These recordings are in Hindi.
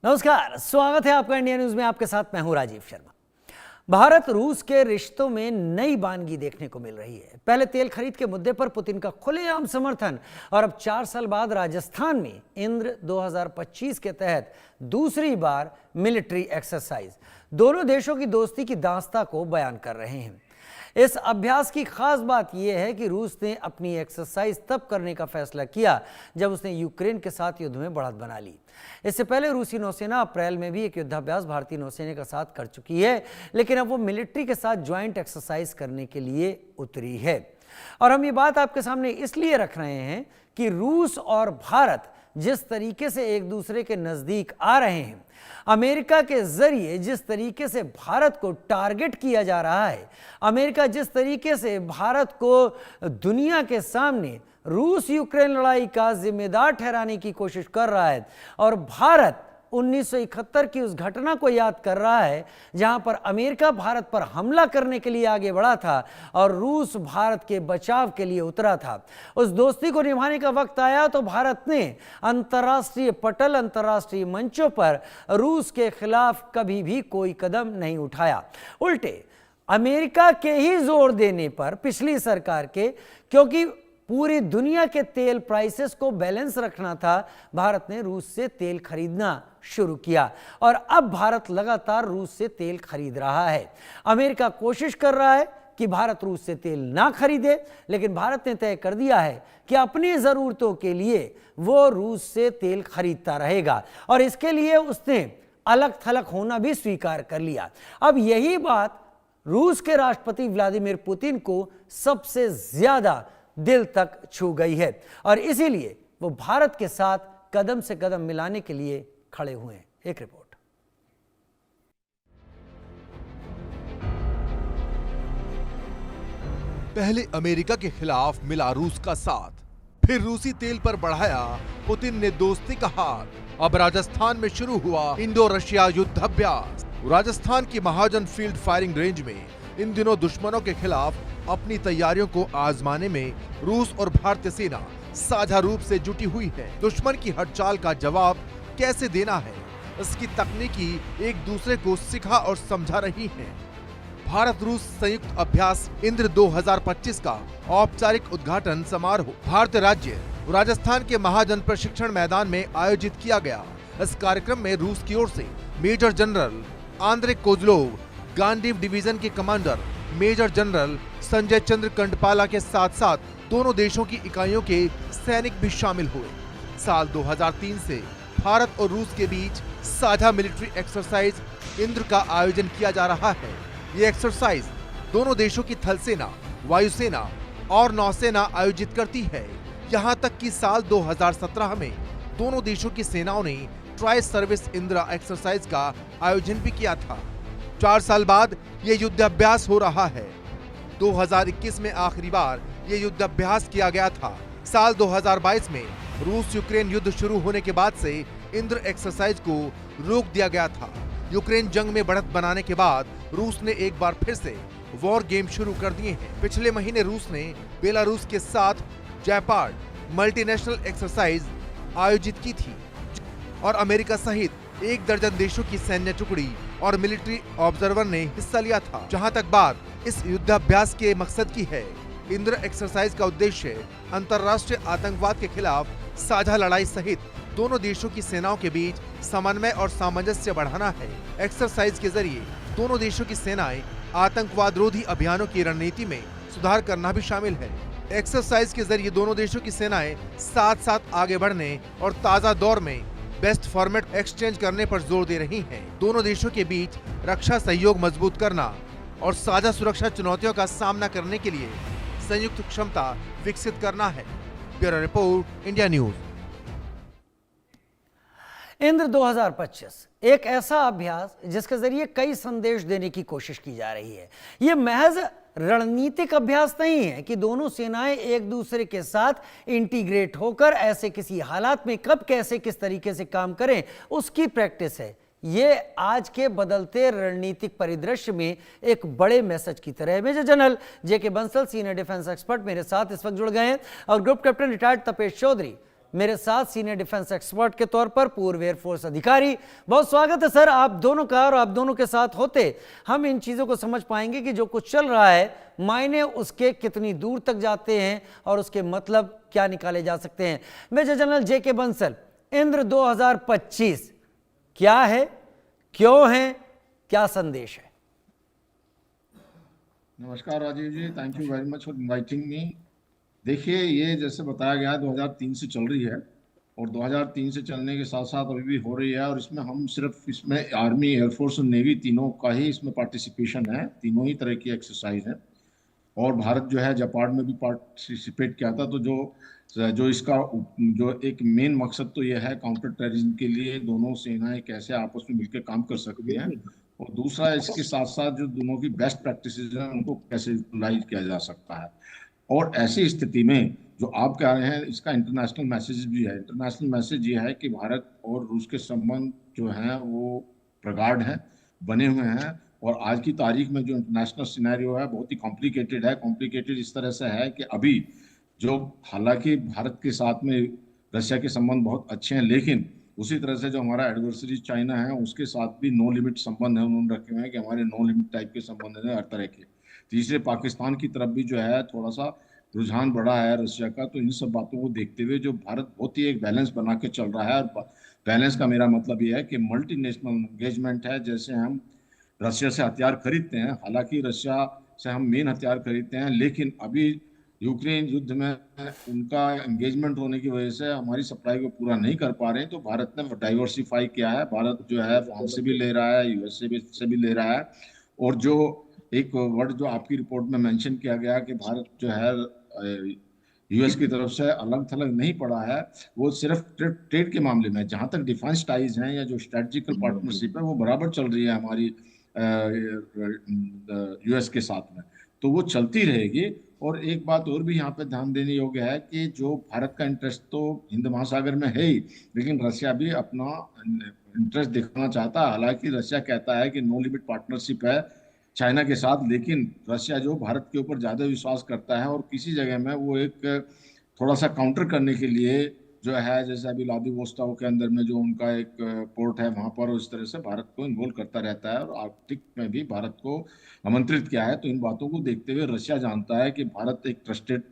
नमस्कार, स्वागत है आपका इंडिया न्यूज में। आपके साथ मैं हूं राजीव शर्मा। भारत रूस के रिश्तों में नई बानगी देखने को मिल रही है। पहले तेल खरीद के मुद्दे पर पुतिन का खुलेआम समर्थन और अब 4 साल बाद राजस्थान में इंद्र 2025 के तहत दूसरी बार मिलिट्री एक्सरसाइज दोनों देशों की दोस्ती की दास्तां को बयान कर रहे हैं। इस अभ्यास की खास बात यह है कि रूस ने अपनी एक्सरसाइज तब करने का फैसला किया जब उसने यूक्रेन के साथ युद्ध में बढ़त बना ली। इससे पहले रूसी नौसेना अप्रैल में भी एक युद्धाभ्यास भारतीय नौसेना के साथ कर चुकी है, लेकिन अब वो मिलिट्री के साथ ज्वाइंट एक्सरसाइज करने के लिए उतरी है। और हम ये बात आपके सामने इसलिए रख रहे हैं कि रूस और भारत जिस तरीके से एक दूसरे के नजदीक आ रहे हैं, अमेरिका के जरिए जिस तरीके से भारत को टारगेट किया जा रहा है, अमेरिका जिस तरीके से भारत को दुनिया के सामने रूस यूक्रेन लड़ाई का जिम्मेदार ठहराने की कोशिश कर रहा है, और भारत 1971 की उस घटना को याद कर रहा है जहां पर अमेरिका भारत पर हमला करने के लिए आगे बढ़ा था और रूस भारत के बचाव के लिए उतरा था। उस दोस्ती को निभाने का वक्त आया तो भारत ने अंतर्राष्ट्रीय पटल, अंतर्राष्ट्रीय मंचों पर रूस के खिलाफ कभी भी कोई कदम नहीं उठाया। उल्टे अमेरिका के ही जोर देने पर पिछली सरकार के, क्योंकि पूरी दुनिया के तेल प्राइसेस को बैलेंस रखना था, भारत ने रूस से तेल खरीदना शुरू किया और अब भारत लगातार रूस से तेल खरीद रहा है। अमेरिका कोशिश कर रहा है कि भारत रूस से तेल ना खरीदे, लेकिन भारत ने तय कर दिया है कि अपनी जरूरतों के लिए वो रूस से तेल खरीदता रहेगा और इसके लिए उसने अलग थलग होना भी स्वीकार कर लिया। अब यही बात रूस के राष्ट्रपति व्लादिमीर पुतिन को सबसे ज्यादा दिल तक छू गई है और इसीलिए वो भारत के साथ कदम से कदम मिलाने के लिए खड़े हुए हैं। एक रिपोर्ट। पहले अमेरिका के खिलाफ मिला रूस का साथ, फिर रूसी तेल पर बढ़ाया पुतिन ने दोस्ती का हाथ। अब राजस्थान में शुरू हुआ इंडो रशिया युद्धाभ्यास। राजस्थान की महाजन फील्ड फायरिंग रेंज में इन दिनों दुश्मनों के खिलाफ अपनी तैयारियों को आजमाने में रूस और भारतीय सेना साझा रूप से जुटी हुई है। दुश्मन की हटचाल का जवाब कैसे देना है, इसकी तकनीकी एक दूसरे को सिखा और समझा रही है। भारत रूस संयुक्त अभ्यास इंद्र 2025 का औपचारिक उद्घाटन समारोह भारतीय राज्य राजस्थान के महाजन प्रशिक्षण मैदान में आयोजित किया गया। इस कार्यक्रम में रूस की ओर से major general Andrei Kozlov, Gandiv division के commander major general Sanjay Chandra Kandpala के साथ साथ दोनों देशों की इकाइयों के सैनिक भी शामिल हुए। साल 2003 से भारत और रूस के बीच साझा मिलिट्री एक्सरसाइज इंद्र का आयोजन किया जा रहा है। ये एक्सरसाइज दोनों देशों की थल सेना, वायुसेना और नौसेना आयोजित करती है। यहाँ तक कि साल 2017 में दोनों देशों की सेनाओं ने ट्राई सर्विस इंदिरा एक्सरसाइज का आयोजन भी किया था। 4 साल बाद ये युद्धाभ्यास हो रहा है। 2021 में आखिरी बार ये युद्धाभ्यास किया गया था। साल 2022 में रूस यूक्रेन युद्ध शुरू होने के बाद से इंद्र एक्सरसाइज को रोक दिया गया था। यूक्रेन जंग में बढ़त बनाने के बाद रूस ने एक बार फिर से वॉर गेम शुरू कर दिए हैं। पिछले महीने रूस ने बेलारूस के साथ जैपार्ड मल्टीनेशनल एक्सरसाइज आयोजित की थी और अमेरिका सहित 1 दर्जन देशों की सैन्य टुकड़ी और मिलिट्री ऑब्जर्वर ने हिस्सा लिया था। जहां तक बात इस युद्धाभ्यास के मकसद की है, इंद्र एक्सरसाइज का उद्देश्य अंतर्राष्ट्रीय आतंकवाद के खिलाफ साझा लड़ाई सहित दोनों देशों की सेनाओं के बीच समन्वय और सामंजस्य बढ़ाना है। एक्सरसाइज के जरिए दोनों देशों की सेनाएं आतंकवाद रोधी अभियानों की रणनीति में सुधार करना भी शामिल है। एक्सरसाइज के जरिए दोनों देशों की सेनाएं साथ साथ आगे बढ़ने और ताजा दौर में बेस्ट फॉर्मेट एक्सचेंज करने पर जोर दे रही हैं। दोनों देशों के बीच रक्षा सहयोग मजबूत करना और साझा सुरक्षा चुनौतियों का सामना करने के लिए संयुक्त क्षमता विकसित करना है। Bureau report, India news. Indra 2025 एक ऐसा अभ्यास जिसके जरिए कई संदेश देने की कोशिश की जा रही है। यह महज रणनीतिक अभ्यास नहीं है कि दोनों सेनाएं एक दूसरे के साथ इंटीग्रेट होकर ऐसे किसी हालात में कब कैसे किस तरीके से काम करें, उसकी प्रैक्टिस है। ये आज के बदलते रणनीतिक परिदृश्य में एक बड़े मैसेज की तरह है। Major general JK Bansal, senior defence expert, मेरे साथ इस वक्त जुड़ गए हैं और group captain retired Tapesh Chaudhary मेरे साथ सीनियर डिफेंस एक्सपर्ट के तौर पर पूर्व एयरफोर्स अधिकारी। बहुत स्वागत है सर आप दोनों का, और आप दोनों के साथ होते हम इन चीज़ों को समझ पाएंगे कि जो कुछ चल रहा है मायने उसके कितनी दूर तक जाते हैं और उसके मतलब क्या निकाले जा सकते हैं। Major general JK Bansal, Indra 2025 क्या है, क्यों है, क्या संदेश है? नमस्कार Rajiv ji, thank you very much for inviting me. देखिए, ये जैसे बताया गया 2003 से चल रही है और 2003 से चलने के साथ साथ अभी भी हो रही है, और इसमें हम सिर्फ इसमें आर्मी, एयरफोर्स और नेवी तीनों का ही इसमें पार्टिसिपेशन है। तीनों ही तरह की एक्सरसाइज है और भारत जो है जापान में भी पार्टिसिपेट किया था। तो जो इसका जो एक मेन मकसद तो यह है काउंटर टेररिज्म के लिए दोनों सेनाएं कैसे आपस में मिलकर काम कर सकती हैं, और दूसरा इसके साथ साथ जो दोनों की बेस्ट प्रैक्टिसेस हैं उनको कैसे यूटिलाइज किया जा सकता है। और ऐसी स्थिति में जो आप कह रहे हैं, इसका इंटरनेशनल मैसेज भी है। इंटरनेशनल मैसेज ये है कि भारत और रूस के संबंध जो हैं वो प्रगाढ़ हैं, बने हुए हैं, और आज की तारीख में जो इंटरनेशनल सिनेरियो है बहुत ही कॉम्प्लिकेटेड है। कॉम्प्लिकेटेड इस तरह से है कि अभी जो, हालांकि भारत के साथ में रशिया के संबंध बहुत अच्छे हैं, लेकिन उसी तरह से जो हमारा एडवर्सरी चाइना है उसके साथ भी नो लिमिट संबंध है उन्होंने रखे हुए हैं कि हमारे नो लिमिट टाइप के संबंध हैं हर तरह के। तीसरे पाकिस्तान की तरफ भी जो है थोड़ा सा रुझान बढ़ा है रशिया का। तो इन सब बातों को देखते हुए जो भारत बहुत ही एक बैलेंस बना के चल रहा है, और बैलेंस का मेरा मतलब ये है कि मल्टीनेशनल एंगेजमेंट है। जैसे हम रशिया से हथियार खरीदते हैं, हालांकि रशिया से हम मेन हथियार खरीदते हैं, लेकिन अभी यूक्रेन युद्ध में उनका एंगेजमेंट होने की वजह से हमारी सप्लाई को पूरा नहीं कर पा रहे हैं। तो भारत ने डाइवर्सिफाई किया है। भारत जो है फ्रांस से भी ले रहा है, यूएस से भी ले रहा है। और जो एक वर्ड जो आपकी रिपोर्ट में मेंशन किया गया कि भारत जो है यूएस की तरफ से अलग थलग नहीं पड़ा है, वो सिर्फ ट्रेड के मामले में। जहां तक डिफेंस टाइज हैं या जो स्ट्रेटजिकल पार्टनरशिप है वो बराबर चल रही है हमारी यूएस के साथ में, तो वो चलती रहेगी। और एक बात और भी यहाँ पे ध्यान देने योग्य है कि जो भारत का इंटरेस्ट तो हिंद महासागर में है ही, लेकिन रशिया भी अपना इंटरेस्ट दिखाना चाहता है। हालांकि रशिया कहता है कि नो लिमिट पार्टनरशिप है चाइना के साथ, लेकिन रशिया जो भारत के ऊपर ज़्यादा विश्वास करता है, और किसी जगह में वो एक थोड़ा सा काउंटर करने के लिए जो है, जैसे अभी व्लादिवोस्टोक के अंदर में जो उनका एक पोर्ट है वहाँ पर, उस तरह से भारत को इन्वॉल्व करता रहता है, और आर्कटिक में भी भारत को आमंत्रित किया है। तो इन बातों को देखते हुए रशिया जानता है कि भारत एक ट्रस्टेड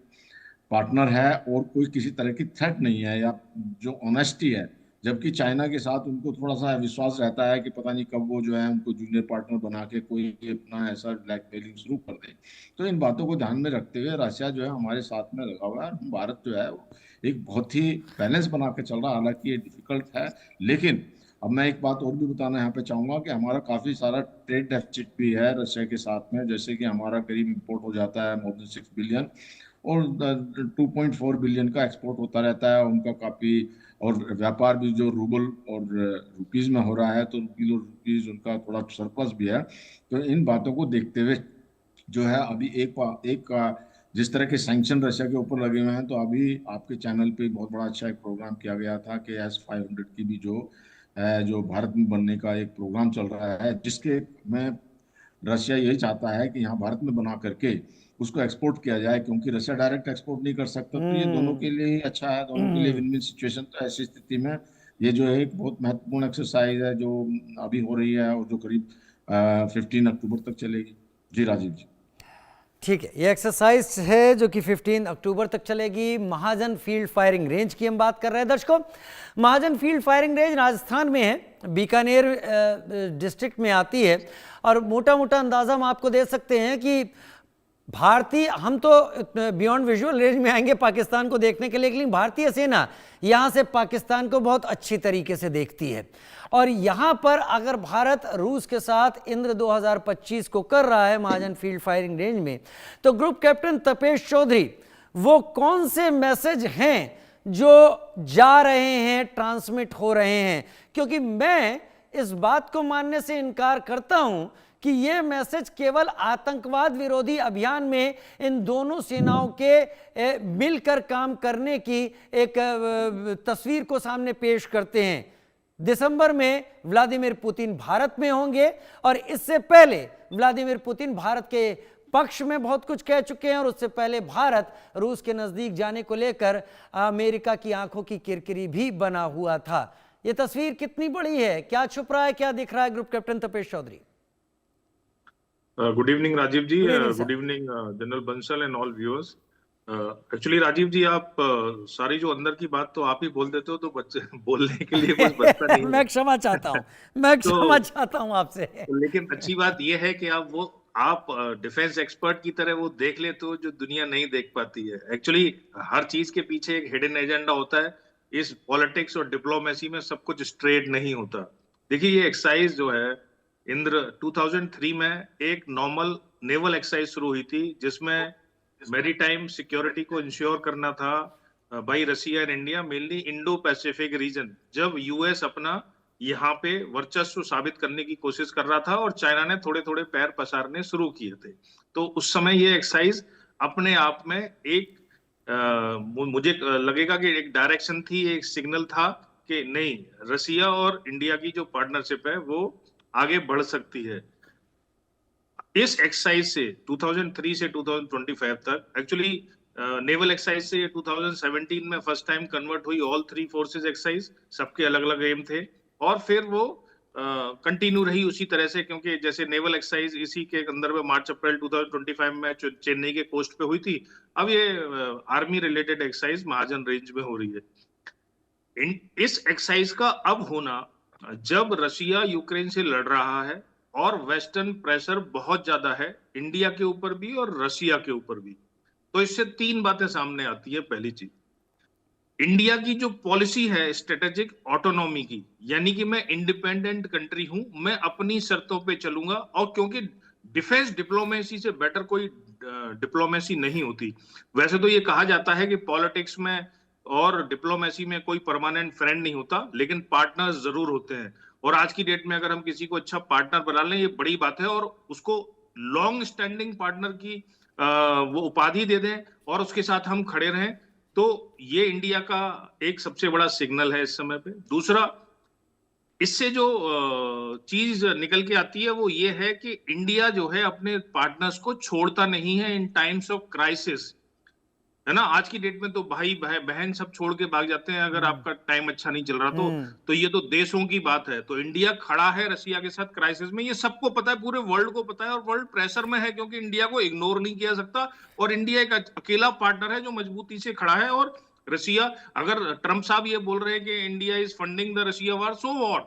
पार्टनर है और कोई किसी तरह की थ्रेट नहीं है, या जो ऑनेस्टी है। जबकि चाइना के साथ उनको थोड़ा सा विश्वास रहता है कि पता नहीं कब वो जो है उनको जूनियर पार्टनर बना के कोई अपना ऐसा ब्लैकमेलिंग शुरू कर दे। तो इन बातों को ध्यान में रखते हुए रशिया जो है हमारे साथ में लगा हुआ है, और भारत जो है एक बहुत ही बैलेंस बना के चल रहा है। हालांकि ये डिफिकल्ट है, लेकिन अब मैं एक बात और भी बताना यहाँ पे चाहूंगा कि हमारा काफी सारा ट्रेड डेफिसिट भी है रशिया के साथ में। जैसे कि हमारा करीब इंपोर्ट हो जाता है मोर देन 6 बिलियन, और 2.4 बिलियन का एक्सपोर्ट होता रहता है उनका काफी। और व्यापार भी जो रूबल और रुपीज में हो रहा है, तो किलो रुपीज उनका थोड़ा सरप्लस भी है। तो इन बातों को देखते हुए जो है अभी एक जिस तरह के सैंक्शन रशिया के ऊपर लगे हुए हैं, तो अभी आपके चैनल पे बहुत बड़ा अच्छा एक प्रोग्राम किया गया था कि S-500 की भी जो भारत में बनने का एक प्रोग्राम चल रहा है, जिसके में रशिया यही चाहता है कि यहाँ भारत में बना करके उसको एक्सपोर्ट किया जाए, क्योंकि रशिया डायरेक्ट एक्सपोर्ट नहीं कर सकता। तो ये दोनों के लिए ही अच्छा है, दोनों के लिए विन विन सिचुएशन। तो ऐसी स्थिति में ये जो एक बहुत महत्वपूर्ण एक्सरसाइज है जो अभी हो रही है, और जो करीब 15 अक्टूबर तक चलेगी। जी राजीव जी। ठीक है, ये एक्सरसाइज है जो कि 15 अक्टूबर तक चलेगी। महाजन फील्ड फायरिंग रेंज की हम बात कर रहे हैं दर्शकों। महाजन फील्ड फायरिंग रेंज राजस्थान में है, बीकानेर डिस्ट्रिक्ट में आती है, और मोटा मोटा अंदाजा हम आपको दे सकते हैं कि भारतीय, हम तो बियॉन्ड विजुअल रेंज में आएंगे पाकिस्तान को देखने के लिए, लेकिन भारतीय सेना यहाँ से पाकिस्तान को बहुत अच्छी तरीके से देखती है। और यहाँ पर अगर भारत रूस के साथ इंद्र 2025 को कर रहा है महाजन फील्ड फायरिंग रेंज में, तो ग्रुप कैप्टन तपेश चौधरी वो कौन से मैसेज हैं जो जा रहे हैं, ट्रांसमिट हो रहे हैं? क्योंकि मैं इस बात को मानने से इनकार करता हूं कि यह मैसेज केवल आतंकवाद विरोधी अभियान में इन दोनों सेनाओं के मिलकर काम करने की एक तस्वीर को सामने पेश करते हैं। दिसंबर में व्लादिमीर पुतिन भारत में होंगे, और इससे पहले व्लादिमीर पुतिन भारत के पक्ष में बहुत कुछ कह चुके हैं और उससे पहले भारत रूस के नजदीक जाने को लेकर अमेरिका की आंखों की किरकिरी भी बना हुआ था। ये तस्वीर कितनी बड़ी है, क्या छुप रहा है, क्या दिख रहा है? Group captain Tapesh Chaudhary. Good evening Rajiv ji, Good evening, sir. Good evening general Bansal and all viewers. Actually Rajiv ji, आप सारी जो अंदर की बात तो आप ही बोल देते हो, तो बच्चे बोलने के लिए कुछ बचता नहीं मैं है। क्षमा चाहता हूँ, मैं क्षमा चाहता हूँ आपसे। लेकिन अच्छी बात यह है कि आप डिफेंस एक्सपर्ट की तरह वो देख लेते हो जो दुनिया नहीं देख पाती है। एक्चुअली हर चीज के पीछे एक हिडन एजेंडा होता है। इस पॉलिटिक्स और डिप्लोमेसी में सब कुछ स्ट्रेट नहीं होता। देखिए, ये एक्सरसाइज जो है इंद्र 2003 में एक नॉर्मल नेवल एक्सरसाइज शुरू हुई थी, जिसमें मैरीटाइम सिक्योरिटी को इंश्योर करना था by Russia and India, mainly Indo Pacific region, जब यूएस अपना यहाँ पे वर्चस्व साबित करने की कोशिश कर रहा था और चाइना ने थोड़े थोड़े पैर पसारने शुरू किए थे। तो उस समय ये एक्सरसाइज अपने आप में एक मुझे लगेगा कि एक डायरेक्शन थी, एक सिग्नल था कि नहीं, रसिया और इंडिया की जो पार्टनरशिप है वो आगे बढ़ सकती है। इस एक्सरसाइज से 2003 से 2025 तक, एक्चुअली नेवल एक्सरसाइज से 2017 में फर्स्ट टाइम कन्वर्ट हुई ऑल थ्री फोर्सेस एक्सरसाइज, सबके अलग अलग एम थे, और फिर वो कंटिन्यू रही उसी तरह से, क्योंकि जैसे नेवल एक्सरसाइज इसी के अंदर में मार्च अप्रैल 2025 में चेन्नई के कोस्ट पे हुई थी, अब ये आर्मी रिलेटेड एक्सरसाइज महाजन रेंज में हो रही है। इस एक्सरसाइज का अब होना, जब रशिया यूक्रेन से लड़ रहा है और वेस्टर्न प्रेशर बहुत ज्यादा है इंडिया के ऊपर भी और रशिया के ऊपर भी, तो इससे तीन बातें सामने आती है। पहली चीज, इंडिया की जो पॉलिसी है स्ट्रेटेजिक ऑटोनॉमी की, यानी कि मैं इंडिपेंडेंट कंट्री हूं, मैं अपनी शर्तों पे चलूंगा, और क्योंकि डिफेंस डिप्लोमेसी से बेटर कोई डिप्लोमेसी नहीं होती। वैसे तो ये कहा जाता है कि पॉलिटिक्स में और डिप्लोमेसी में कोई परमानेंट फ्रेंड नहीं होता, लेकिन पार्टनर्स जरूर होते हैं। और आज की डेट में अगर हम किसी को अच्छा पार्टनर बना लें, ये बड़ी बात है, और उसको लॉन्ग स्टैंडिंग पार्टनर की वो उपाधि दे दें और उसके साथ हम खड़े रहें, तो ये इंडिया का एक सबसे बड़ा सिग्नल है इस समय पे। दूसरा, इससे जो चीज निकल के आती है वो ये है कि इंडिया जो है अपने पार्टनर्स को छोड़ता नहीं है इन टाइम्स ऑफ क्राइसिस, है ना। आज की डेट में तो भाई बहन सब छोड़ के भाग जाते हैं अगर आपका टाइम अच्छा नहीं चल रहा तो ये तो देशों की बात है। तो इंडिया खड़ा है रसिया के साथ क्राइसिस में, ये सबको पता है, पूरे वर्ल्ड को पता है, और वर्ल्ड प्रेशर में है, क्योंकि इंडिया को इग्नोर नहीं किया सकता, और इंडिया एक अकेला पार्टनर है जो मजबूती से खड़ा है। और रसिया, अगर ट्रंप साहब ये बोल रहे हैं कि India is funding the Russia war, so what,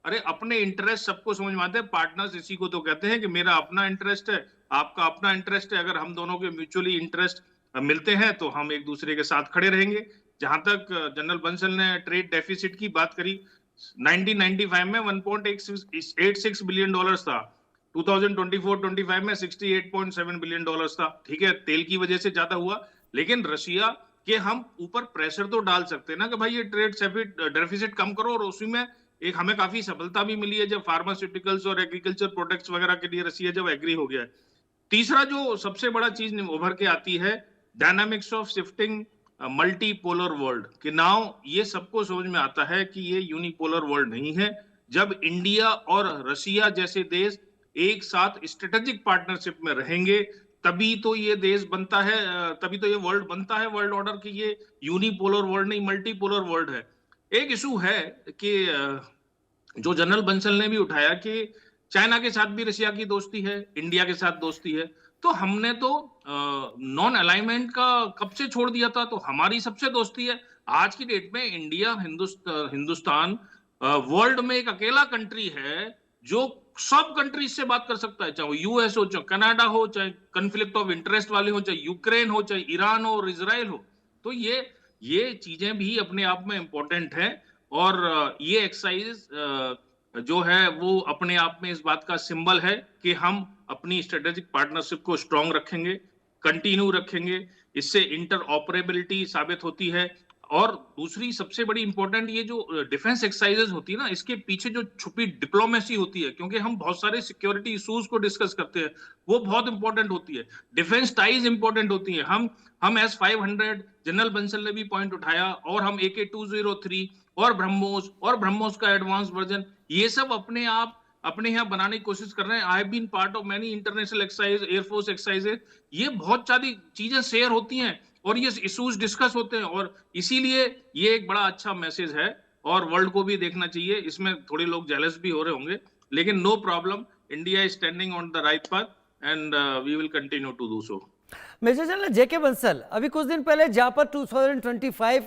अरे अपने इंटरेस्ट सबको समझ में आते हैं। पार्टनर्स इसी को तो कहते हैं कि मेरा अपना इंटरेस्ट है, आपका अपना इंटरेस्ट है, अगर हम दोनों के म्यूचुअली इंटरेस्ट मिलते हैं तो हम एक दूसरे के साथ खड़े रहेंगे। जहां तक जनरल बंसल ने ट्रेड डेफिसिट की बात करी, 1995 में 1.86 बिलियन डॉलर्स था, 2024-25 में 68.7 बिलियन डॉलर्स था। ठीक है, तेल की वजह से ज्यादा हुआ, लेकिन रशिया के हम ऊपर प्रेशर तो डाल सकते हैं ना कि भाई ये ट्रेड डेफिसिट कम करो, और उसी में एक हमें काफी सफलता भी मिली है जब फार्मास्यूटिकल्स और एग्रीकल्चर प्रोडक्ट्स वगैरह के लिए रसिया जब एग्री हो गया है। तीसरा जो सबसे बड़ा चीज उभर के आती है, dynamics of shifting multipolar world, कि नाउ ये सबको समझ में आता है कि ये यूनिपोलर वर्ल्ड नहीं है। जब इंडिया और रसिया जैसे देश एक साथ स्ट्रेटेजिक पार्टनरशिप में रहेंगे, तभी तो ये देश बनता है, तभी तो ये वर्ल्ड बनता है, वर्ल्ड ऑर्डर की ये यूनिपोलर वर्ल्ड नहीं मल्टीपोलर वर्ल्ड है। एक इशू है कि जो जनरल बंसल ने भी उठाया कि चाइना के साथ भी रशिया की दोस्ती है, इंडिया के साथ दोस्ती है, तो हमने तो नॉन अलाइनमेंट का कब से छोड़ दिया था, तो हमारी सबसे दोस्ती है। आज की डेट में इंडिया हिंदुस्तान वर्ल्ड में एक अकेला कंट्री है जो सब कंट्रीज से बात कर सकता है, चाहे वो यूएस हो, चाहे कनाडा हो, चाहे कन्फ्लिक्ट ऑफ इंटरेस्ट वाले हो, चाहे यूक्रेन हो, चाहे ईरान हो और इजराइल हो। तो ये चीजें भी अपने आप में इंपॉर्टेंट है, और ये एक्सरसाइज जो है वो अपने आप में इस बात का सिंबल है कि हम अपनी स्ट्रेटेजिक पार्टनरशिप को स्ट्रांग रखेंगे, कंटिन्यू रखेंगे। इससे इंटर ऑपरेबिलिटी साबित होती है, और दूसरी सबसे बड़ी इंपॉर्टेंट, ये जो डिफेंस एक्सरसाइजेज होती है ना, इसके पीछे जो छुपी डिप्लोमेसी होती है, क्योंकि हम बहुत सारे सिक्योरिटी इश्यूज को डिस्कस करते हैं, वो बहुत इंपॉर्टेंट होती है। डिफेंस टाइज इंपॉर्टेंट होती है। हम S-500 जनरल बंसल ने भी पॉइंट उठाया, और हम AK-203 और ब्रह्मोस का एडवांस वर्जन, ये सब अपने आप अपने यहाँ बनाने की कोशिश कर रहे हैं। I have been part of many international exercise, air force exercises. ये बहुत सारी चीजें शेयर होती हैं और ये इश्यूज डिस्कस होते हैं, और इसीलिए ये एक बड़ा अच्छा मैसेज है और वर्ल्ड को भी देखना चाहिए। इसमें थोड़े लोग जेलस भी हो रहे होंगे, लेकिन no problem, India is standing on the right path and we will continue to do so. Major general JK Bansal, अभी कुछ दिन पहले जापा 2025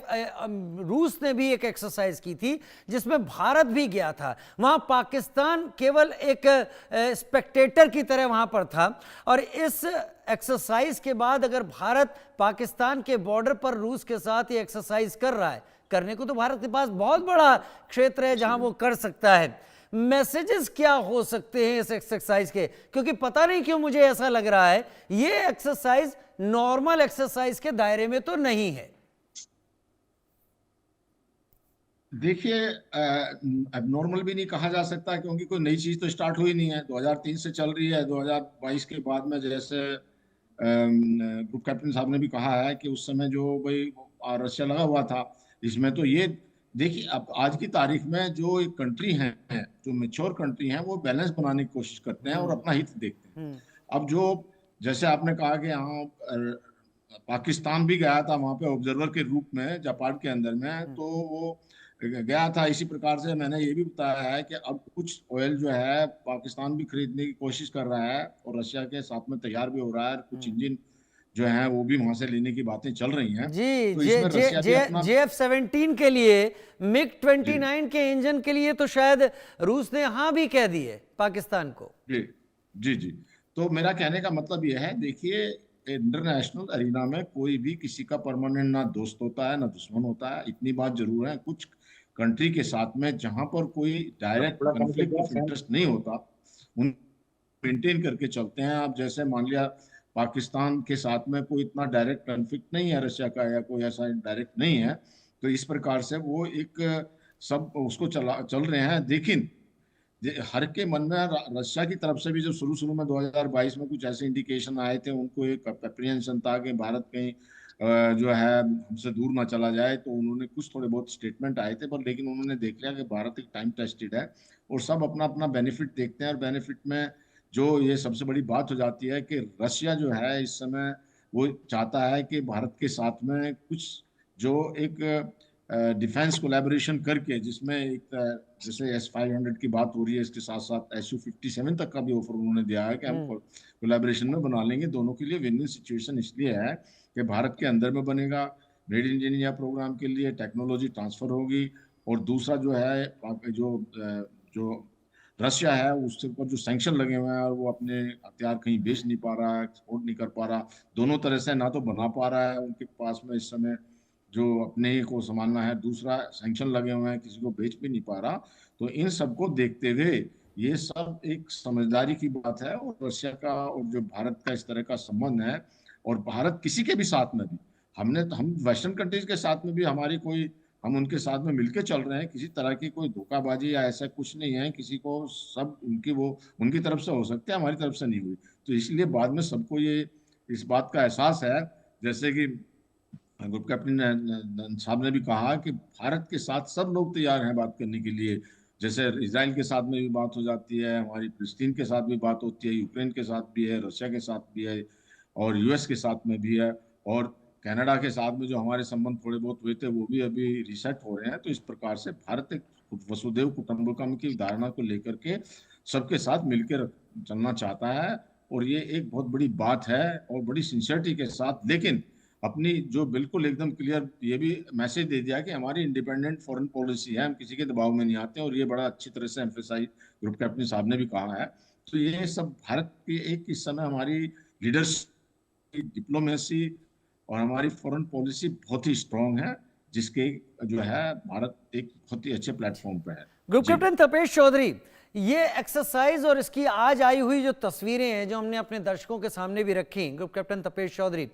रूस ने भी एक एक्सरसाइज की थी जिसमें भारत भी गया था। वहां पाकिस्तान केवल एक स्पेक्टेटर की तरह वहां पर था, और इस एक्सरसाइज के बाद अगर भारत पाकिस्तान के बॉर्डर पर रूस के साथ ये एक्सरसाइज कर रहा है, करने को तो भारत के पास बहुत बड़ा क्षेत्र है जहां वो कर सकता है, मैसेजेस क्या हो सकते हैं इस एक्सरसाइज के? क्योंकि पता नहीं क्यों मुझे ऐसा लग रहा है ये एक्सरसाइज नॉर्मल एक्सरसाइज के दायरे में तो नहीं है। देखिए, अब नॉर्मल भी नहीं कहा जा सकता क्योंकि कोई नई चीज तो स्टार्ट हुई नहीं है, 2003 से चल रही है। 2022 के बाद में जैसे ग्रुप कैप्टन साहब ने भी कहा है कि उस समय जो भाई रशिया लगा हुआ था, इसमें तो ये देखिए, अब आज की तारीख में जो एक कंट्री है, जो मेच्योर कंट्री है, वो बैलेंस बनाने की कोशिश करते हैं और अपना हित देखते हैं। अब जो जैसे आपने कहा कि यहाँ पाकिस्तान भी गया था वहां पे ऑब्जर्वर के रूप में जापान के अंदर में, तो वो गया था। इसी प्रकार से मैंने ये भी बताया है कि अब कुछ ऑयल जो है पाकिस्तान भी खरीदने की कोशिश कर रहा है और रशिया के साथ में तैयार भी हो रहा है। कुछ इंजन जो है वो भी वहां से लेने की बातें चल रही हैं। जी, तो इसमें रशिया भी अपना JF-17 के लिए, MiG-29 के इंजन के लिए तो शायद रूस ने हाँ भी कह दी है पाकिस्तान को। जी जी जी। तो मेरा कहने का मतलब यह है, देखिए, इंटरनेशनल अरीना में कोई भी किसी का परमानेंट ना दोस्त होता है ना दुश्मन होता है। इतनी बात जरूर है, कुछ कंट्री के साथ में जहां पर कोई डायरेक्ट कॉन्फ्लिक्ट ऑफ इंटरेस्ट नहीं होता, उन मेंटेन करके चलते हैं। आप जैसे मान लिया पाकिस्तान के साथ में कोई इतना डायरेक्ट कॉन्फ्लिक्ट नहीं है रशिया का, या कोई ऐसा डायरेक्ट नहीं है, तो इस प्रकार से वो एक सब उसको चल रहे हैं। लेकिन हर के मन में रशिया की तरफ से भी जब शुरू में 2022 में कुछ ऐसे इंडिकेशन आए थे, उनको एक अप्रीहेंशन था कि भारत कहीं जो है हमसे दूर ना चला जाए, तो उन्होंने कुछ थोड़े बहुत स्टेटमेंट आए थे, पर लेकिन उन्होंने देख लिया कि भारत एक टाइम टेस्टेड है और सब अपना अपना बेनिफिट देखते हैं। और बेनिफिट में जो ये सबसे बड़ी बात हो जाती है कि रशिया जो है इस समय वो चाहता है कि भारत के साथ में कुछ जो एक डिफेंस कोलैबोरेशन करके, जिसमें एक जैसे S-500 की बात हो रही है, इसके साथ साथ Su-57 तक का भी ऑफर उन्होंने दिया है कि हम कोलैबोरेशन में बना लेंगे। दोनों के लिए विन विन सिचुएशन इसलिए है कि भारत के अंदर में बनेगा, मेड इन इंडिया प्रोग्राम के लिए टेक्नोलॉजी ट्रांसफर होगी, और दूसरा जो है जो रशिया है उसके ऊपर जो सैंक्शन लगे हुए हैं और वो अपने हथियार कहीं बेच नहीं पा रहा है, एक्सपोर्ट नहीं कर पा रहा, दोनों तरह से ना तो बना पा रहा है उनके पास में इस समय जो अपने ही को संभालना है, दूसरा सैंक्शन लगे हुए हैं, किसी को बेच भी नहीं पा रहा। तो इन सबको देखते हुए ये सब एक समझदारी की बात है, और रशिया का और जो भारत का इस तरह का संबंध है, और भारत किसी के भी साथ में भी, हम वेस्टर्न कंट्रीज के साथ में भी हमारी कोई, हम उनके साथ में मिलकर चल रहे हैं, किसी तरह की कोई धोखाबाजी या ऐसा कुछ नहीं है किसी को, सब उनकी तरफ से हो सकते हैं, हमारी तरफ से नहीं हुई। तो इसलिए बाद में सबको ये इस बात का एहसास है, जैसे कि ग्रुप कैप्टन साहब ने भी कहा कि भारत के साथ सब लोग तैयार हैं बात करने के लिए। जैसे इजराइल के साथ में भी बात हो जाती है, हमारी फिलिस्तीन के साथ भी बात होती है, यूक्रेन के साथ भी है, रशिया के साथ भी है, और यूएस के साथ में भी है, और कनाडा के साथ में जो हमारे संबंध थोड़े बहुत हुए थे वो भी अभी रिसेट हो रहे हैं। तो इस प्रकार से भारत एक वसुदेव कुटुंबकम की धारणा को लेकर के सबके साथ मिलकर चलना चाहता है, और ये एक बहुत बड़ी बात है, और बड़ी सिंसियरिटी के साथ, लेकिन अपनी जो बिल्कुल एकदम क्लियर ये भी मैसेज दे दिया कि हमारी इंडिपेंडेंट फॉरेन पॉलिसी है, हम किसी के दबाव में नहीं आते, और ये बड़ा अच्छी तरह से एम्फेसाइज ग्रुप कैप्टन साहब ने भी कहा है। तो ये सब भारत की एक इस समय हमारी लीडरशिप, डिप्लोमेसी और हमारी फॉरेन पॉलिसी बहुत ही स्ट्रांग है, जिसके जो है भारत एक बहुत ही अच्छे प्लेटफॉर्म पे है। ग्रुप कैप्टन तपेश चौधरी, ये एक्सरसाइज और इसकी आज आई हुई जो तस्वीरें हैं जो हमने अपने दर्शकों के सामने भी रखी, ग्रुप कैप्टन तपेश चौधरी,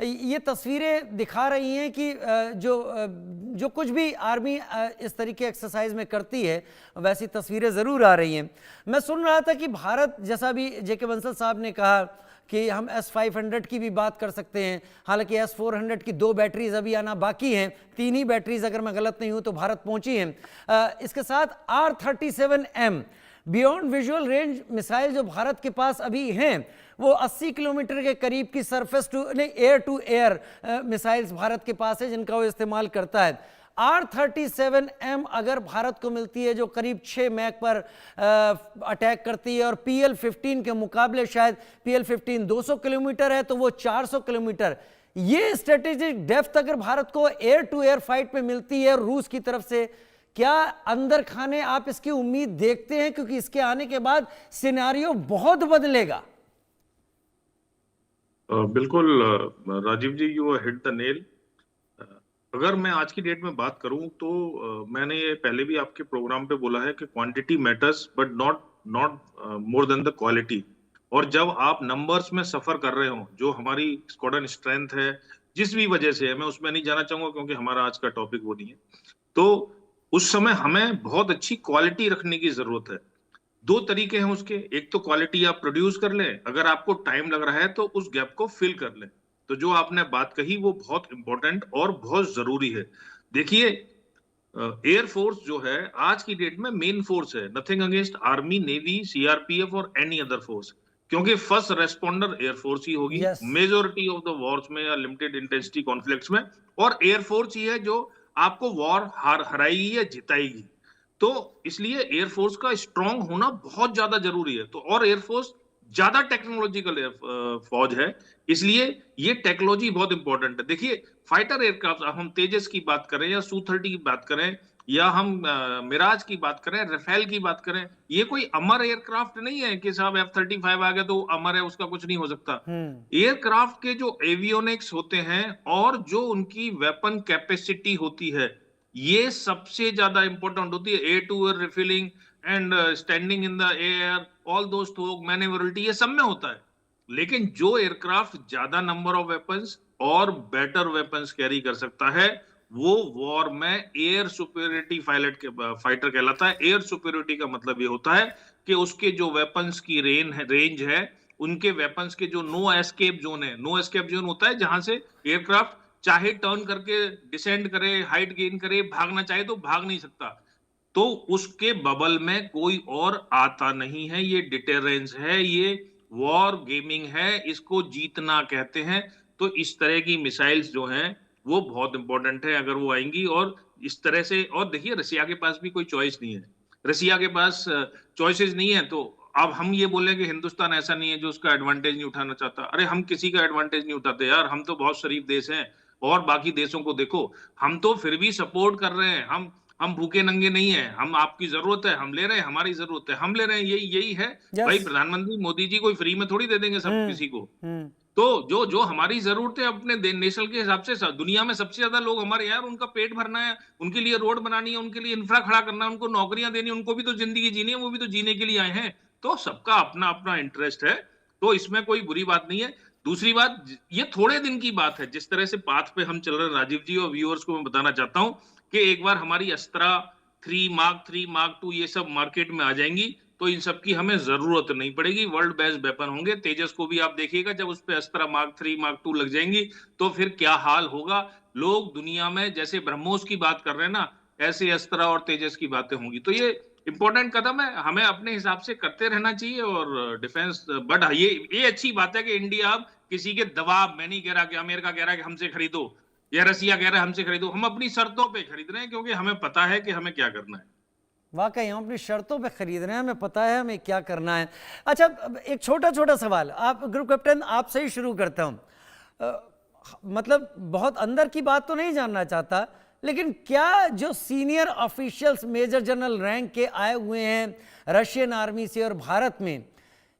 ये तस्वीरें दिखा रही हैं कि जो कुछ भी आर्मी इस तरीके एक्सरसाइज में करती है वैसी तस्वीरें ज़रूर आ रही हैं। मैं सुन रहा था कि भारत, जैसा भी जेके बंसल साहब ने कहा कि हम S-500 की भी बात कर सकते हैं, हालांकि S-400 की 2 बैटरीज अभी आना बाकी हैं, 3 ही बैटरीज अगर मैं गलत नहीं हूं तो भारत पहुंची हैं। इसके साथ R-37M beyond visual range missile जो भारत के पास अभी हैं वो 80 किलोमीटर के करीब की सरफेस टू नहीं air to air missiles Bharat के पास है जिनका वो इस्तेमाल करता है। R-37M अगर भारत को मिलती है जो करीब 6 मैक पर अटैक करती है, और PL-15 के मुकाबले शायद PL-15 200 किलोमीटर है तो वो 400 किलोमीटर। ये स्ट्रेटेजिक डेप्थ अगर भारत को एयर टू एयर फाइट पे मिलती है रूस की तरफ से, क्या अंदर खाने आप इसकी उम्मीद देखते हैं? क्योंकि इसके आने के बाद सिनेरियो बहुत बदलेगा। बिल्कुल राजीव जी, यू हिट द नेल। अगर मैं आज की डेट में बात करूं तो मैंने ये पहले भी आपके प्रोग्राम पे बोला है कि quantity matters but not more than the quality. और जब आप नंबर्स में सफर कर रहे हो, जो हमारी स्क्वाड्रन स्ट्रेंथ है जिस भी वजह से है, मैं उसमें नहीं जाना चाहूंगा क्योंकि हमारा आज का टॉपिक वो नहीं है, तो उस समय हमें बहुत अच्छी क्वालिटी रखने की जरूरत है। दो तरीके हैं उसके, एक तो क्वालिटी आप प्रोड्यूस कर लें, अगर आपको टाइम लग रहा है तो उस गैप को फिल कर लें। तो जो आपने बात कही वो बहुत इंपॉर्टेंट और बहुत जरूरी है। देखिए, एयरफोर्स जो है आज की डेट में मेन फोर्स है, nothing against army, navy, CRPF और एनी अदर फोर्स, क्योंकि फर्स्ट रेस्पॉन्डर एयरफोर्स ही होगी मेजोरिटी ऑफ द वॉर्स में या लिमिटेड इंटेंसिटी कॉन्फ्लिक्ट्स में, और एयरफोर्स ही है जो आपको वॉर हराएगी या जिताएगी। तो इसलिए एयरफोर्स का स्ट्रांग होना बहुत ज्यादा जरूरी है। तो और एयरफोर्स ज्यादा टेक्नोलॉजिकल फौज है, इसलिए ये टेक्नोलॉजी बहुत इंपॉर्टेंट है। देखिए, फाइटर एयरक्राफ्ट, हम तेजस की बात करें या Su-30 की बात करें या हम मिराज की बात करें, राफेल की बात करें, ये कोई अमर एयरक्राफ्ट नहीं है कि साहब F-35 आ गया तो अमर है, उसका कुछ नहीं हो सकता। एयरक्राफ्ट के जो एवियोनिक्स होते हैं और जो उनकी वेपन कैपेसिटी होती है, ये सबसे ज्यादा इंपॉर्टेंट होती है। Air to air refilling and standing in the air, all those थोक मैन्युवरबिलिटी, ये सब में होता है। लेकिन जो एयरक्राफ्ट ज्यादा नंबर ऑफ वेपन्स और बेटर वेपन्स कैरी कर सकता है, वो वॉर में एयर सुपेरियोरिटी फाइटर कहलाता है। एयर सुपेरियोरिटी का मतलब ये होता है कि उसके जो वेपन्स की रेंज है, उनके वेपन्स के जो नो एस्केप जोन है, नो एस्केप जोन होता है जहां से एयरक्राफ्ट चाहे टर्न करके डिसेंड करे, हाइट गेन करे, भागना चाहे तो भाग नहीं सकता, तो उसके बबल में कोई और आता नहीं है। ये डिटेरेंस है, ये वॉर गेमिंग है, इसको जीतना कहते हैं। तो इस तरह की मिसाइल्स जो हैं वो बहुत इंपॉर्टेंट है अगर वो आएंगी। और इस तरह से, और देखिए रसिया के पास भी कोई चॉइस नहीं है, रसिया के पास चॉइसेस नहीं है। तो अब हम ये बोले कि हिंदुस्तान ऐसा नहीं है जो उसका एडवांटेज नहीं उठाना चाहता, अरे हम किसी का एडवांटेज नहीं उठाते यार, हम तो बहुत शरीफ देश हैं। और बाकी देशों को देखो, हम तो फिर भी सपोर्ट कर रहे हैं, हम भूखे नंगे नहीं है, हम आपकी जरूरत है हम ले रहे हैं, हमारी जरूरत है हम ले रहे हैं, यही है। भाई प्रधानमंत्री मोदी जी कोई फ्री में थोड़ी दे देंगे सब किसी को। तो जो हमारी जरूरत है अपने नेशनल के हिसाब से, दुनिया में सबसे ज्यादा लोग हमारे यार, उनका पेट भरना है, उनके लिए रोड बनानी है, उनके लिए इंफ्रा खड़ा करना है, उनको नौकरियां देनी है, उनको भी तो जिंदगी जीनी है, वो भी तो जीने के लिए आए हैं। तो सबका अपना अपना इंटरेस्ट है, तो इसमें कोई बुरी बात नहीं है। दूसरी बात, ये थोड़े दिन की बात है, जिस तरह से पाथ पे हम चल रहे हैं राजीव जी, और व्यूअर्स को मैं बताना चाहता हूं कि एक बार हमारी अस्त्रा 3 मार्क 3 मार्क 2 ये सब मार्केट में आ जाएंगी तो इन सब की हमें जरूरत नहीं पड़ेगी, वर्ल्ड बेस्ट वेपन होंगे। तेजस को भी आप देखिएगा, जब उस पे अस्त्रा मार्क 3 मार्क 2 लग जाएंगी तो फिर क्या हाल होगा। लोग दुनिया में जैसे ब्रह्मोस की बात कर रहे हैं ना, ऐसे अस्त्रा और तेजस की बातें होंगी। तो ये इंपॉर्टेंट कदम है, हमें अपने हिसाब से करते रहना चाहिए। और डिफेंस, बट ये अच्छी बात है कि इंडिया अब किसी के दबाव, मैं नहीं कह रहा कि अमेरिका कह रहा है कि हमसे खरीदो या रसिया कह रहा है हमसे खरीदो, हम अपनी शर्तों पे खरीद रहे हैं क्योंकि हमें पता है कि हमें क्या करना है। वाकई हम अपनी शर्तों पे खरीद रहे हैं, हमें पता है हमें क्या करना है। अच्छा, एक छोटा सवाल, आप ग्रुप कैप्टन आपसे ही शुरू करता हूं। मतलब बहुत अंदर की बात तो नहीं जानना चाहता, लेकिन क्या जो senior officials major general rank के आए हुए हैं रशियन आर्मी से और भारत में,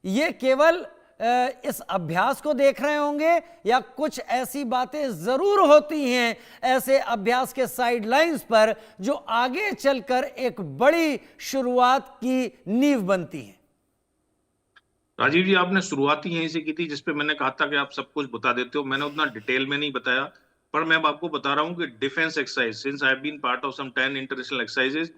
ये केवल इस अभ्यास को देख रहे होंगे या कुछ ऐसी बातें जरूर होती हैं ऐसे अभ्यास के साइडलाइंस पर जो आगे चलकर एक बड़ी शुरुआत की नींव बनती हैं? राजीव जी, आपने शुरुआत ही यहीं से की थी जिसपे मैंने कहा था कि आप सब कुछ बता देते हो। मैंने उतना डिटेल में नहीं बताया, पर मैं अब आपको बता रहा हूं कि defence exercise, since I have been part of some 10 international exercises,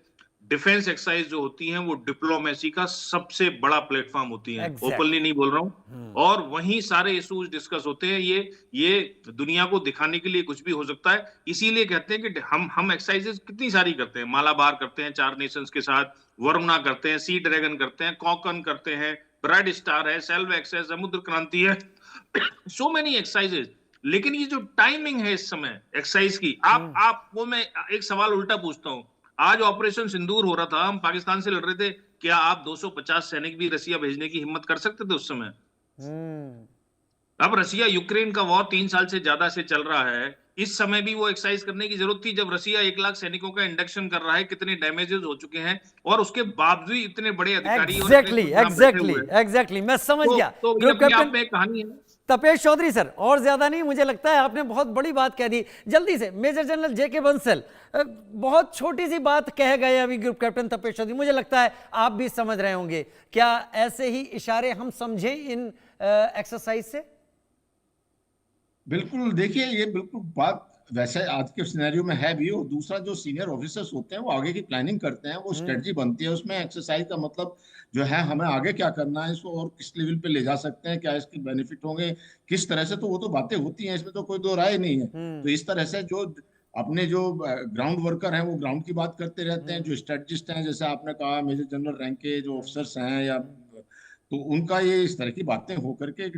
defence exercise जो होती हैं वो डिप्लोमेसी का सबसे बड़ा प्लेटफॉर्म होती है। Exactly. ओपनली नहीं बोल रहा हूँ, और वहीं सारे इश्यूज डिस्कस होते हैं। ये दुनिया को दिखाने के लिए कुछ भी हो सकता है। इसीलिए कहते हैं कि हम एक्सरसाइजेस कितनी सारी करते हैं। मालाबार करते हैं 4 नेशंस के साथ, वरुणा करते हैं, सी ड्रैगन करते हैं, कॉकन करते हैं, ब्रेड स्टार है, सेल्व एक्सेस, समुद्र क्रांति है, सो मेनी एक्सरसाइजेस। लेकिन ये जो टाइमिंग है इस समय एक्सरसाइज की, आप वो, मैं एक सवाल उल्टा पूछता हूँ। आज ऑपरेशन सिंदूर हो रहा था, हम पाकिस्तान से लड़ रहे थे, क्या आप 250 सैनिक भी रसिया भेजने की हिम्मत कर सकते थे उस समय? अब रसिया यूक्रेन का वॉर 3 साल से ज्यादा से चल रहा है, इस समय भी वो एक्सरसाइज करने की जरूरत थी जब रसिया 1 लाख सैनिकों का इंडक्शन कर रहा है, कितने डैमेजेस हो चुके हैं, और उसके बावजूद इतने बड़े अधिकारी एग्जैक्टली मैं समझ गया। तो ग्रुप कैप्टन में कहानी है। तपेश चौधरी सर, और ज्यादा नहीं, मुझे लगता है आपने बहुत बड़ी बात कह दी। जल्दी से मेजर जनरल जेके बंसल, बहुत छोटी सी बात कह गए अभी ग्रुप कैप्टन तपेश चौधरी, मुझे लगता है आप भी समझ रहे होंगे। क्या ऐसे ही इशारे हम समझें इन एक्सरसाइज से? बिल्कुल, देखिए ये बिल्कुल बात वैसे आज के सिनेरियो में है भी। और दूसरा, जो सीनियर ऑफिसर्स होते हैं वो आगे की प्लानिंग करते हैं, वो स्ट्रेटजी बनती है उसमें। एक्सरसाइज का मतलब जो है, हमें आगे क्या करना है, इसको और किस लेवल पे ले जा सकते हैं, क्या इसके बेनिफिट होंगे, किस तरह से, तो वो तो बातें होती हैं, इसमें तो कोई दो राय नहीं है। तो इस तरह से जो अपने जो ग्राउंड वर्कर हैं वो ग्राउंड की बात करते रहते हैं, जो स्ट्रेटजिस्ट हैं, जैसे आपने कहा मेजर जनरल रैंक के जो ऑफिसर्स हैं, या तो उनका ये इस तरह की बातें हो करके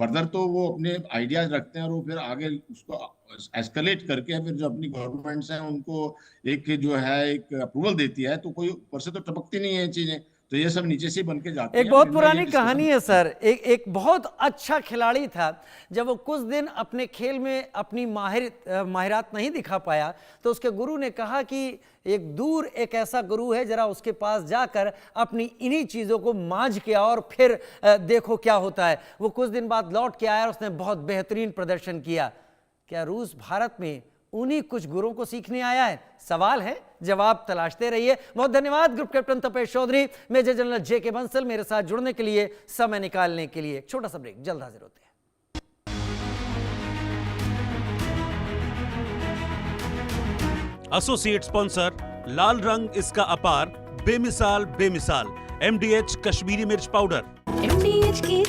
फर्दर तो वो अपने आइडियाज रखते हैं, और वो फिर आगे उसको एस्केलेट करके फिर जो अपनी गवर्नमेंट्स हैं उनको एक जो है एक अप्रूवल देती है, तो कोई ऊपर से तो टपकती नहीं है ये चीजें, तो ये सब नीचे से बन के जाती है। एक बहुत पुरानी कहानी है सर, एक बहुत अच्छा खिलाड़ी था, जब वो कुछ दिन अपने खेल में अपनी माहिरात नहीं दिखा पाया, तो उसके गुरु ने कहा कि एक ऐसा गुरु है, जरा उसके पास जाकर अपनी इन्हीं चीज़ों को मांझ के आओ और फिर देखो क्या होता है। वो कुछ दिन बाद लौट के आया और उसने बहुत बेहतरीन प्रदर्शन किया। क्या रूस भारत में उन्हीं कुछ गुरुओं को सीखने आया है? सवाल है, जवाब तलाशते रहिए। बहुत धन्यवाद group captain Tapesh Chaudhary, major general JK Bansal, मेरे साथ जुड़ने के लिए, समय निकालने के लिए। एक छोटा सा ब्रेक, जल्द हाजिर होते हैं। एसोसिएट स्पॉन्सर, लाल रंग इसका अपार, बेमिसाल बेमिसाल, MDH कश्मीरी मिर्च पाउडर। MDH की